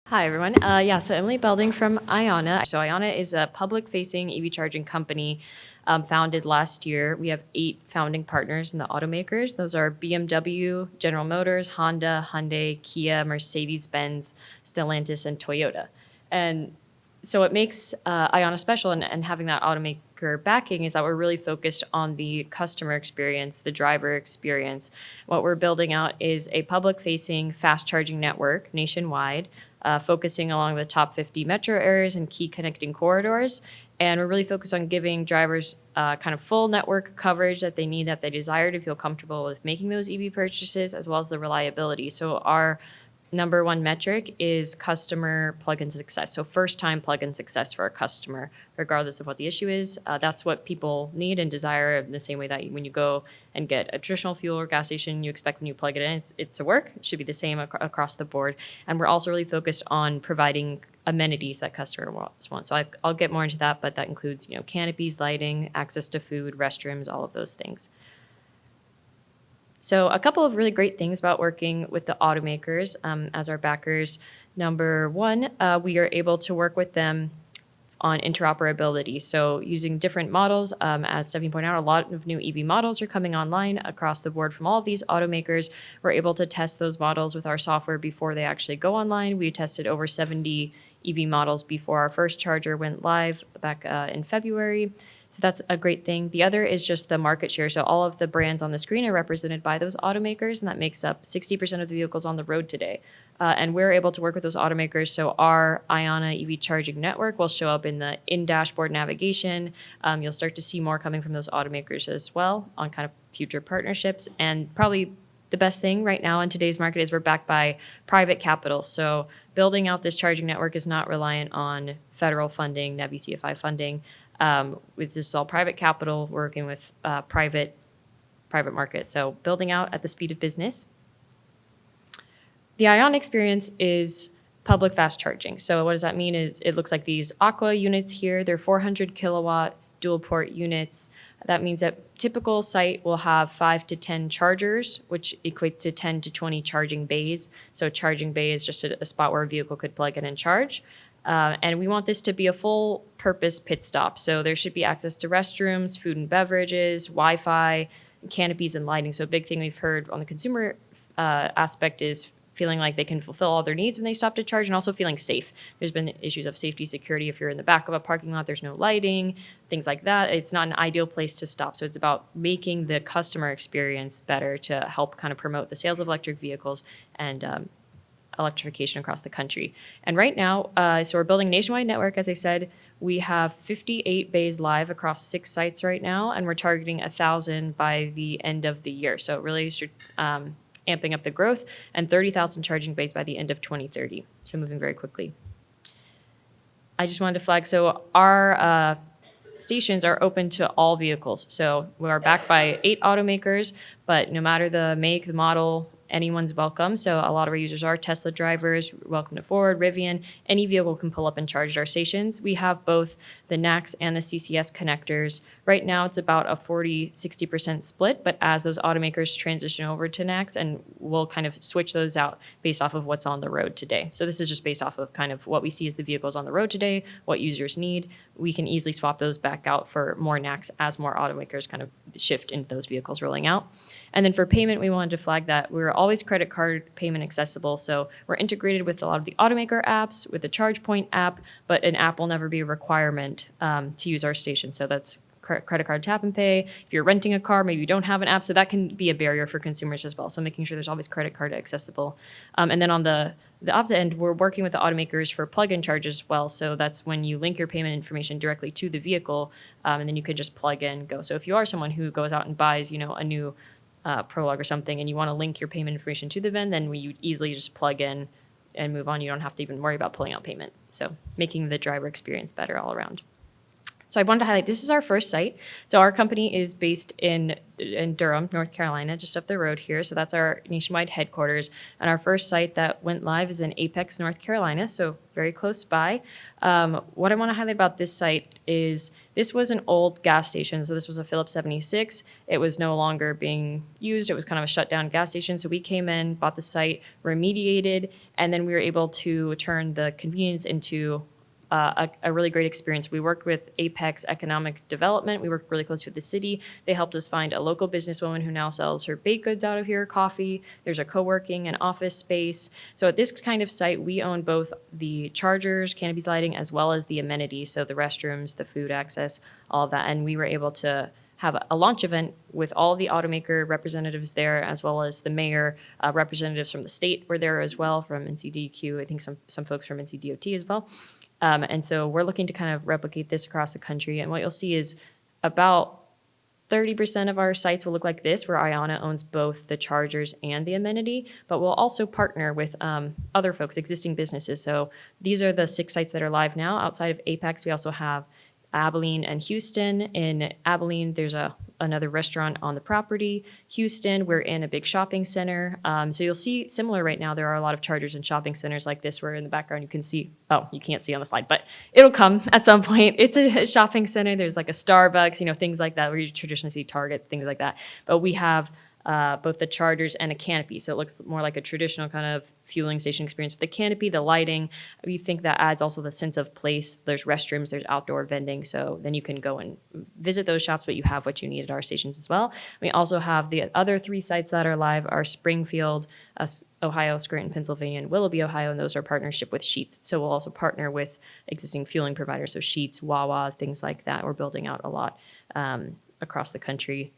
Hi, everyone. So Emily Belding from IONNA. So IONNA is a public-facing EV charging company founded last year. We have 8 founding partners in the automakers. Those are BMW, General Motors, Honda, Hyundai, Kia, Mercedes-Benz, Stellantis, and Toyota. And so what makes IONNA special and having that automaker backing is that we're really focused on the customer experience, the driver experience. What we're building out is a public-facing fast charging network nationwide, focusing along the top 50 metro areas and key connecting corridors. And we're really focused on giving drivers kind of full network coverage that they need, that they desire to feel comfortable with making those EV purchases, as well as the reliability. So our number one metric is customer plug-in success. So first-time plug-in success for a customer, regardless of what the issue is. That's what people need and desire, in the same way that when you go and get a traditional fuel or gas station, you expect when you plug it in, it's to work. It should be the same across the board. And we're also really focused on providing amenities that customer want. So I'll get more into that, but that includes, canopies, lighting, access to food, restrooms, all of those things. So a couple of really great things about working with the automakers as our backers. Number one, we are able to work with them on interoperability. So using different models, as Stephanie pointed out, a lot of new EV models are coming online across the board from all of these automakers. We're able to test those models with our software before they actually go online. We tested over 70 EV models before our first charger went live back in February. So that's a great thing. The other is just the market share. So all of the brands on the screen are represented by those automakers, and that makes up 60% of the vehicles on the road today. And we're able to work with those automakers. So our IONNA EV charging network will show up in the in-dashboard navigation. You'll start to see more coming from those automakers as well on kind of future partnerships. And probably the best thing right now in today's market is we're backed by private capital. So building out this charging network is not reliant on federal funding, NEVI funding. With this all private capital, working with private market. So building out at the speed of business. The IONNA experience is public fast charging. So what does that mean is it looks like these Aqua units here. They're 400 kilowatt dual port units. That means that typical site will have 5 to 10 chargers, which equates to 10 to 20 charging bays. So charging bay is just a spot where a vehicle could plug in and charge. And we want this to be a full purpose pit stop. So there should be access to restrooms, food and beverages, Wi-Fi, canopies, and lighting. So a big thing we've heard on the consumer aspect is feeling like they can fulfill all their needs when they stop to charge, and also feeling safe. There's been issues of safety, security. If you're in the back of a parking lot, there's no lighting, things like that. It's not an ideal place to stop. So it's about making the customer experience better to help kind of promote the sales of electric vehicles and electrification across the country. And right now, so we're building a nationwide network. As I said, we have 58 bays live across 6 sites right now, and we're targeting 1,000 by the end of the year. So really amping up the growth, and 30,000 charging bays by the end of 2030. So moving very quickly. I just wanted to flag, so our stations are open to all vehicles. So we are backed by 8 automakers, but no matter the make, the model, anyone's welcome. So a lot of our users are Tesla drivers, welcome to Ford, Rivian. Any vehicle can pull up and charge at our stations. We have both the NACS and the CCS connectors. Right now, it's about a 40-60% split, but as those automakers transition over to NACS, and we'll kind of switch those out based off of what's on the road today. So this is just based off of kind of what we see as the vehicles on the road today, what users need. We can easily swap those back out for more NACS as more automakers kind of shift into those vehicles rolling out. And then for payment, we wanted to flag that we're always credit card payment accessible. So we're integrated with a lot of the automaker apps, with the ChargePoint app, but an app will never be a requirement to use our station. So that's credit card tap and pay. If you're renting a car, maybe you don't have an app, so that can be a barrier for consumers as well. So making sure there's always credit card accessible. And then on the opposite end, we're working with the automakers for plug-in charges as well. So that's when you link your payment information directly to the vehicle, and then you can just plug in, go. So if you are someone who goes out and buys, a new Prologue or something, and you want to link your payment information to the VIN, then you easily just plug in and move on. You don't have to even worry about pulling out payment. So making the driver experience better all around. So I wanted to highlight, this is our first site. So our company is based in Durham, North Carolina, just up the road here. So that's our nationwide headquarters. And our first site that went live is in Apex, North Carolina, so very close by. What I want to highlight about this site is this was an old gas station. So this was a Phillips 76. It was no longer being used. It was kind of a shut down gas station. So we came in, bought the site, remediated, and then we were able to turn the convenience into a really great experience. We worked with Apex Economic Development. We worked really closely with the city. They helped us find a local businesswoman who now sells her baked goods out of here, coffee. There's a co-working and office space. So at this kind of site, we own both the chargers, canopies lighting, as well as the amenities. So the restrooms, the food access, all of that. And we were able to have a launch event with all the automaker representatives there, as well as the mayor, representatives from the state were there as well, from NCDQ, I think some folks from NCDOT as well. And so we're looking to kind of replicate this across the country. And what you'll see is about 30% of our sites will look like this, where IONNA owns both the chargers and the amenity, but we'll also partner with other folks, existing businesses. So these are the 6 sites that are live now. Outside of Apex, we also have Abilene and Houston. In Abilene, there's another restaurant on the property. Houston, we're in a big shopping center. So you'll see similar right now, there are a lot of chargers in shopping centers like this, where in the background you can see, oh, you can't see on the slide, but it'll come at some point. It's a shopping center. There's like a Starbucks, things like that, where you traditionally see Target, things like that. But we have both the chargers and a canopy. So it looks more like a traditional kind of fueling station experience with the canopy, the lighting. We think that adds also the sense of place. There's restrooms, there's outdoor vending. So then you can go and visit those shops, but you have what you need at our stations as well. We also have the other 3 sites that are live are Springfield, Ohio, Scranton, Pennsylvania, and Willoughby, Ohio, and those are partnership with Sheetz. So we'll also partner with existing fueling providers, so Sheetz, Wawa, things like that. We're building out a lot across the country.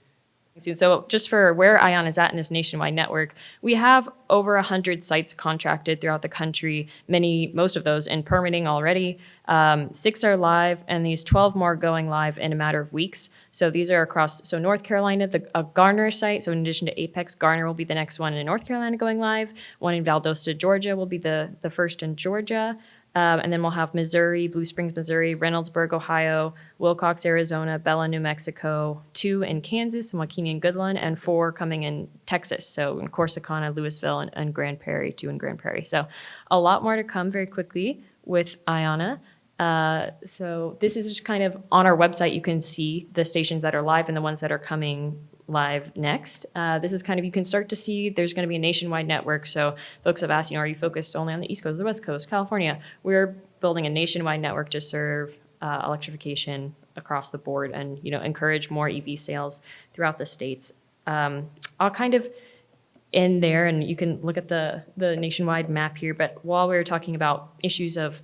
So just for where IONNA is at in this nationwide network, we have over 100 sites contracted throughout the country, most of those in permitting already. 6 are live, and these 12 more going live in a matter of weeks. So these are across, so North Carolina, a Garner site. So in addition to Apex, Garner will be the next one in North Carolina going live. One in Valdosta, Georgia will be the first in Georgia. And then we'll have Missouri, Blue Springs, Missouri, Reynoldsburg, Ohio, Wilcox, Arizona, Bella, New Mexico, 2 in Kansas, and Joaquin and Goodland, and 4 coming in Texas. So in Corsicana, Louisville, and Grand Prairie, 2 in Grand Prairie. So a lot more to come very quickly with IONNA. So this is just kind of on our website. You can see the stations that are live and the ones that are coming live next. This is kind of, you can start to see there's going to be a nationwide network. So folks have asked, are you focused only on the East Coast, the West Coast, California? We're building a nationwide network to serve electrification across the board and, encourage more EV sales throughout the states. I'll kind of end there, and you can look at the nationwide map here. But while we were talking about issues of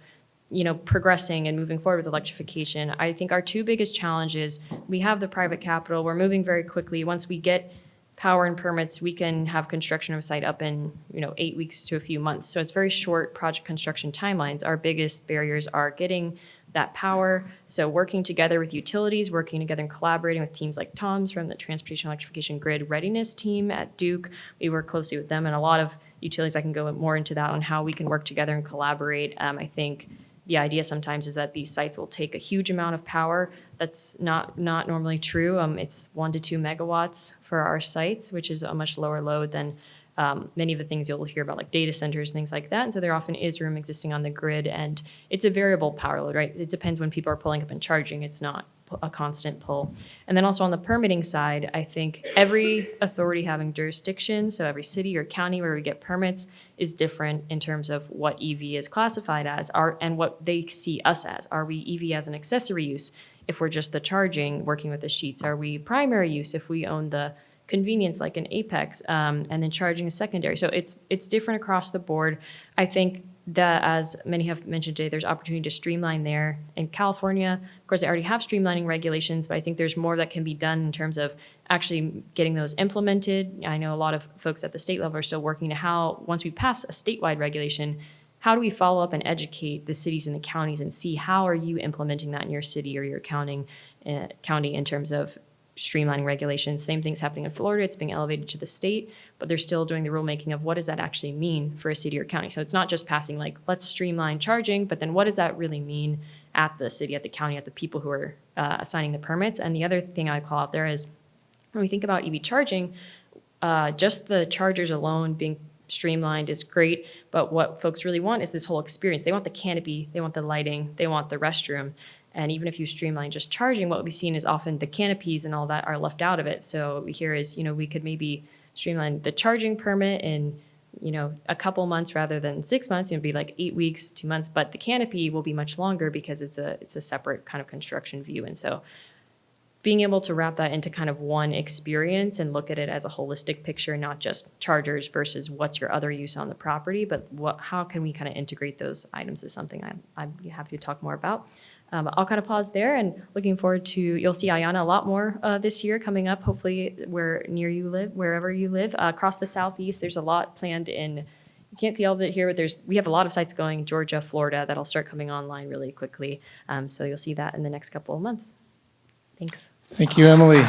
progressing and moving forward with electrification, I think our 2 biggest challenges, we have the private capital. We're moving very quickly. Once we get power and permits, we can have construction of a site up in 8 weeks to a few months. So it's very short project construction timelines. Our biggest barriers are getting that power. So working together with utilities, working together and collaborating with teams like Tom's from the Transportation Electrification Grid Readiness team at Duke. We work closely with them, and a lot of utilities, I can go more into that on how we can work together and collaborate. I think the idea sometimes is that these sites will take a huge amount of power. That's not normally true. It's 1 to 2 megawatts for our sites, which is a much lower load than many of the things you'll hear about, like data centers, things like that. And so there often is room existing on the grid, and it's a variable power load, right? It depends when people are pulling up and charging. It's not a constant pull. And then also on the permitting side, I think every authority having jurisdiction, so every city or county where we get permits, is different in terms of what EV is classified as and what they see us as. Are we EV as an accessory use if we're just the charging, working with the Sheetz? Are we primary use if we own the convenience like an Apex, and then charging is secondary? So it's different across the board. I think that, as many have mentioned today, there's opportunity to streamline there. In California, of course, they already have streamlining regulations, but I think there's more that can be done in terms of actually getting those implemented. I know a lot of folks at the state level are still working to how, once we pass a statewide regulation, how do we follow up and educate the cities and the counties and see how are you implementing that in your city or your county in terms of streamlining regulations. Same thing's happening in Florida. It's being elevated to the state, but they're still doing the rulemaking of what does that actually mean for a city or county. So it's not just passing like, let's streamline charging, but then what does that really mean at the city, at the county, at the people who are assigning the permits. And the other thing I call out there is when we think about EV charging, just the chargers alone being streamlined is great, but what folks really want is this whole experience. They want the canopy, they want the lighting, they want the restroom. And even if you streamline just charging, what we've seen is often the canopies and all that are left out of it. So what we hear is, we could maybe streamline the charging permit in, a couple months rather than 6 months. It'd be like 8 weeks, 2 months, but the canopy will be much longer because it's a separate kind of construction view. And so being able to wrap that into kind of one experience and look at it as a holistic picture, not just chargers versus what's your other use on the property, but how can we kind of integrate those items is something I'd be happy to talk more about. I'll kind of pause there and looking forward to, you'll see IONNA a lot more this year coming up, hopefully wherever you live. Across the Southeast, there's a lot planned in, you can't see all of it here, but we have a lot of sites going in Georgia, Florida, that'll start coming online really quickly. So you'll see that in the next couple of months. Thanks. Thank you, Emily.